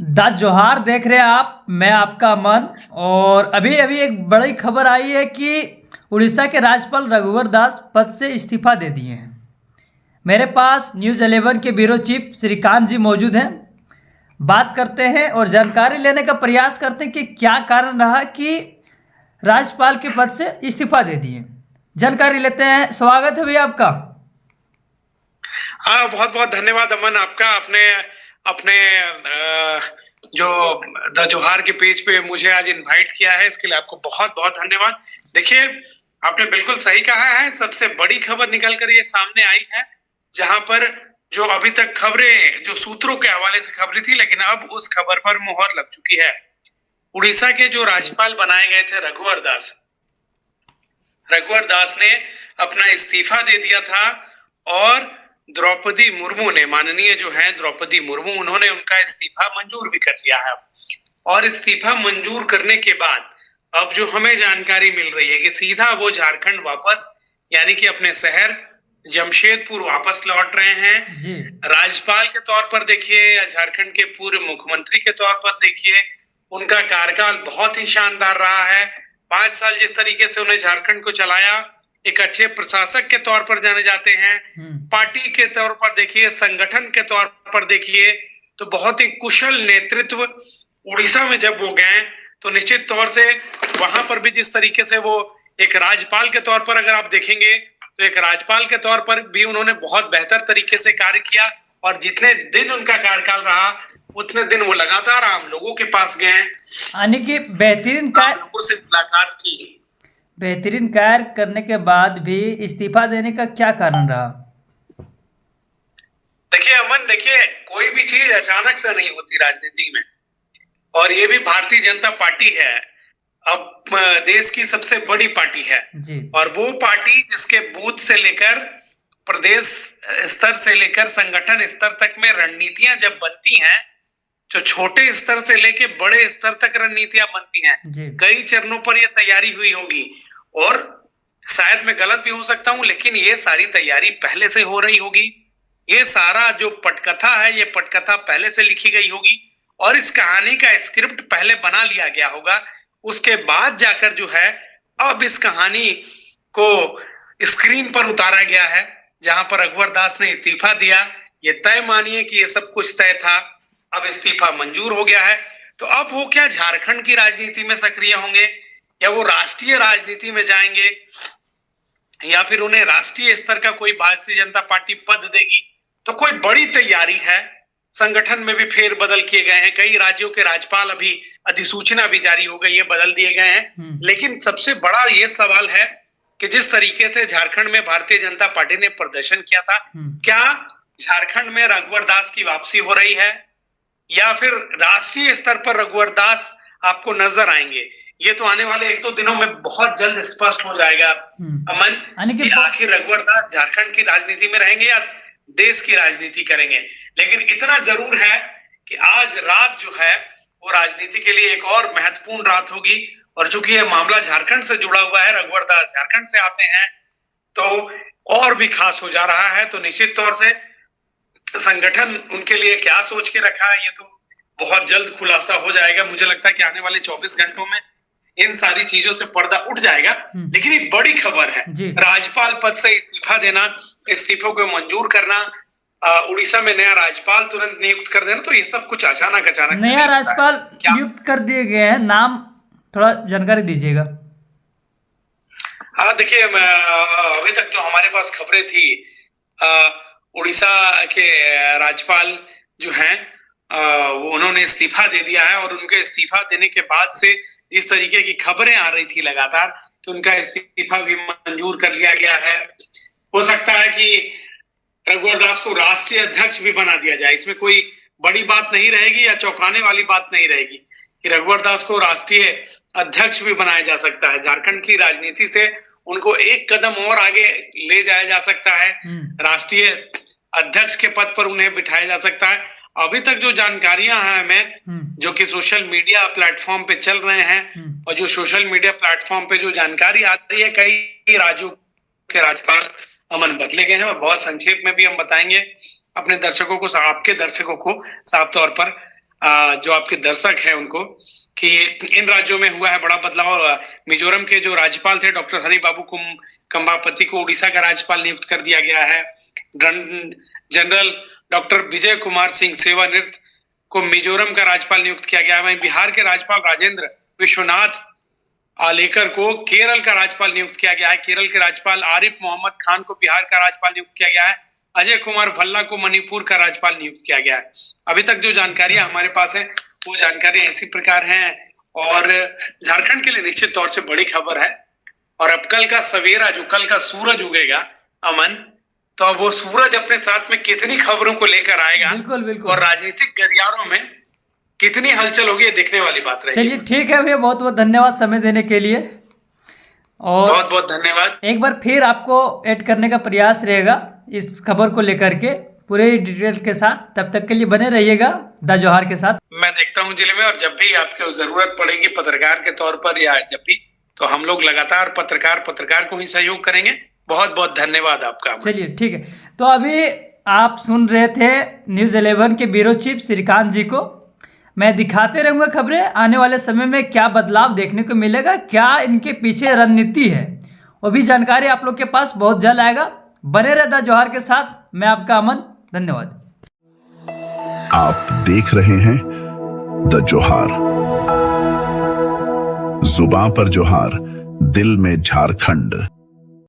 The जोहार देख रहे हैं आप। मैं आपका अमन। और अभी अभी एक बड़ी खबर आई है कि उड़ीसा के राज्यपाल रघुवर दास पद से इस्तीफा दे दिए हैं। मेरे पास न्यूज़ 11 के ब्यूरो चीफ श्रीकांत जी मौजूद हैं। बात करते हैं और जानकारी लेने का प्रयास करते हैं कि क्या कारण रहा कि राज्यपाल के पद से इस्तीफा दे दिए। जानकारी लेते हैं। स्वागत है भैया आपका। हाँ, बहुत बहुत धन्यवाद अमन आपका। आपने अपने जो द जोहार के पेज पे मुझे आज इनवाइट किया है, इसके लिए आपको बहुत बहुत धन्यवाद। देखिए, आपने बिल्कुल सही कहा है। सबसे बड़ी खबर निकल कर ये सामने आई है, जहां पर जो अभी तक खबरें जो सूत्रों के हवाले से खबरें थी, लेकिन अब उस खबर पर मुहर लग चुकी है। उड़ीसा के जो राज्यपाल बनाए गए थे रघुवर दास ने अपना इस्तीफा दे दिया था। और द्रौपदी मुर्मू ने, माननीय जो है द्रौपदी मुर्मू, उन्होंने उनका इस्तीफा मंजूर भी कर लिया है। और इस्तीफा मंजूर करने के बाद अब जो हमें जानकारी मिल रही है कि सीधा वो झारखंड वापस, यानी कि अपने शहर जमशेदपुर वापस लौट रहे हैं। जी। राज्यपाल के तौर पर देखिए या झारखंड के पूर्व मुख्यमंत्री के तौर पर देखिए, उनका कार्यकाल बहुत ही शानदार रहा है। 5 साल जिस तरीके से उन्हें झारखंड को चलाया, एक अच्छे प्रशासक के तौर पर जाने जाते हैं। पार्टी के तौर पर देखिए, संगठन के तौर पर देखिए, तो बहुत ही कुशल नेतृत्व। उड़ीसा में जब वो गए तो निश्चित तौर से वहां पर भी जिस तरीके से वो एक राज्यपाल के तौर पर अगर आप देखेंगे तो एक राज्यपाल के तौर पर भी उन्होंने बहुत बेहतर तरीके से कार्य किया। और जितने दिन उनका कार्यकाल रहा, उतने दिन वो लगातार आम लोगों के पास गए, यानी कि आम लोगों से मुलाकात की। बेहतरीन कार्य करने के बाद भी इस्तीफा देने का क्या कारण रहा? देखिए अमन, देखिए कोई भी चीज अचानक से नहीं होती राजनीति में। और ये भी भारतीय जनता पार्टी है, अब देश की सबसे बड़ी पार्टी है जी। और वो पार्टी जिसके बूथ से लेकर प्रदेश स्तर से लेकर संगठन स्तर तक में रणनीतियां जब बनती हैं, जो छोटे स्तर से लेकर बड़े स्तर तक रणनीतियां बनती हैं, कई चरणों पर यह तैयारी हुई होगी। और शायद मैं गलत भी हो सकता हूं, लेकिन ये सारी तैयारी पहले से हो रही होगी। ये सारा जो पटकथा है, ये पटकथा पहले से लिखी गई होगी और इस कहानी का स्क्रिप्ट पहले बना लिया गया होगा। उसके बाद जाकर जो है अब इस कहानी को स्क्रीन पर उतारा गया है, जहां पर रघुवर दास ने इस्तीफा दिया। ये तय मानिए कि ये सब कुछ तय था। अब इस्तीफा मंजूर हो गया है, तो अब वो क्या झारखंड की राजनीति में सक्रिय होंगे या वो राष्ट्रीय राजनीति में जाएंगे या फिर उन्हें राष्ट्रीय स्तर का कोई भारतीय जनता पार्टी पद देगी, तो कोई बड़ी तैयारी है। संगठन में भी फेरबदल किए गए हैं, कई राज्यों के राज्यपाल अभी अधिसूचना भी जारी हो गई है, बदल दिए गए हैं। लेकिन सबसे बड़ा ये सवाल है कि जिस तरीके से झारखंड में भारतीय जनता पार्टी ने प्रदर्शन किया था, क्या झारखंड में रघुवर दास की वापसी हो रही है या फिर राष्ट्रीय स्तर पर रघुवर दास आपको नजर आएंगे? ये तो आने वाले 1-2 दिनों में बहुत जल्द स्पष्ट हो जाएगा अमन, कि आखिर रघुवर दास झारखंड की राजनीति में रहेंगे या देश की राजनीति करेंगे। लेकिन इतना जरूर है कि आज रात जो है वो राजनीति के लिए एक और महत्वपूर्ण रात होगी। और चूंकि ये मामला झारखंड से जुड़ा हुआ है, रघुवर दास झारखंड से आते हैं, तो और भी खास हो जा रहा है। तो निश्चित तौर से संगठन उनके लिए क्या सोच के रखा है, ये तो बहुत जल्द खुलासा हो जाएगा। मुझे लगता है कि आने वाले 24 घंटों में इन सारी चीजों से पर्दा उठ जाएगा। लेकिन एक बड़ी खबर है, राज्यपाल पद से इस्तीफा देना, इस्तीफों को मंजूर करना, उड़ीसा में नया राज्यपाल तुरंत नियुक्त कर देना, तो ये सब कुछ अचानक नया राज्यपाल नियुक्त कर दिए गए हैं। नाम थोड़ा जानकारी दीजिएगा। हाँ देखिए, अभी तक जो हमारे पास खबरें थी, उड़ीसा के राज्यपाल जो हैं वो उन्होंने इस्तीफा दे दिया है। और उनके इस्तीफा देने के बाद से इस तरीके की खबरें आ रही थी लगातार कि उनका इस्तीफा भी मंजूर कर लिया गया है। हो सकता है कि रघुवर दास को राष्ट्रीय अध्यक्ष भी बना दिया जाए। इसमें कोई बड़ी बात नहीं रहेगी या चौंकाने वाली बात नहीं रहेगी कि रघुवर दास को राष्ट्रीय अध्यक्ष भी बनाया जा सकता है। झारखंड की राजनीति से उनको एक कदम और आगे ले जाया जा सकता है, राष्ट्रीय अध्यक्ष के पद पर उन्हें बिठाया जा सकता है। अभी तक जो जानकारियां हैं हमें, जो कि सोशल मीडिया प्लेटफॉर्म पे चल रहे हैं, और जो सोशल मीडिया प्लेटफॉर्म पे जो जानकारी आ रही है, कई राज्यों के राज्यपाल अमन बदले गए हैं। और बहुत संक्षेप में भी हम बताएंगे अपने दर्शकों को, आपके दर्शकों को साफ तौर पर। जो आपके दर्शक हैं उनको कि इन राज्यों में हुआ है बड़ा बदलाव। मिजोरम के जो राज्यपाल थे डॉक्टर हरिबाबू कंबापति को उड़ीसा का राज्यपाल नियुक्त कर दिया गया है। जनरल डॉक्टर विजय कुमार सिंह सेवानिवृत्त को मिजोरम का राज्यपाल नियुक्त किया गया है। वहीं बिहार के राज्यपाल राजेंद्र विश्वनाथ आलेकर को केरल का राज्यपाल नियुक्त किया गया है। केरल के राज्यपाल आरिफ मोहम्मद खान को बिहार का राज्यपाल नियुक्त किया गया है। अजय कुमार भल्ला को मणिपुर का राज्यपाल नियुक्त किया गया है। अभी तक जो जानकारियां हमारे पास है वो जानकारी इसी प्रकार हैं और झारखंड के लिए निश्चित तौर से बड़ी खबर है। और अब कल का सवेरा, जो कल का सूरज उगेगा अमन, तो अब वो सूरज अपने साथ में कितनी खबरों को लेकर आएगा, बिल्कुल बिल्कुल, और राजनीतिक गलियारों में कितनी हलचल होगी ये देखने वाली बात रहेगी। चलिए ठीक है भैया, बहुत बहुत धन्यवाद समय देने के लिए, और बहुत बहुत धन्यवाद। एक बार फिर आपको ऐड करने का प्रयास रहेगा इस खबर को लेकर के पूरे डिटेल के साथ। तब तक के लिए बने रहिएगा द जोहार के साथ। मैं देखता हूं जिले में, और जब भी आपको जरूरत पड़ेगी पत्रकार के तौर पर या जब भी, तो हम लोग लगातार पत्रकार को ही सहयोग करेंगे। बहुत बहुत धन्यवाद आपका। चलिए ठीक है, तो अभी आप सुन रहे थे न्यूज़ 11 के ब्यूरो चीफ श्रीकांत जी को। मैं दिखाते रहूँगा खबरें, आने वाले समय में क्या बदलाव देखने को मिलेगा, क्या इनके पीछे रणनीति है, वो भी जानकारी आप लोग के पास बहुत जल्द आएगा। बने रहे द जोहार के साथ, मैं आपका अमन, धन्यवाद। आप देख रहे हैं द जोहार, जुबां पर जोहार, दिल में झारखंड।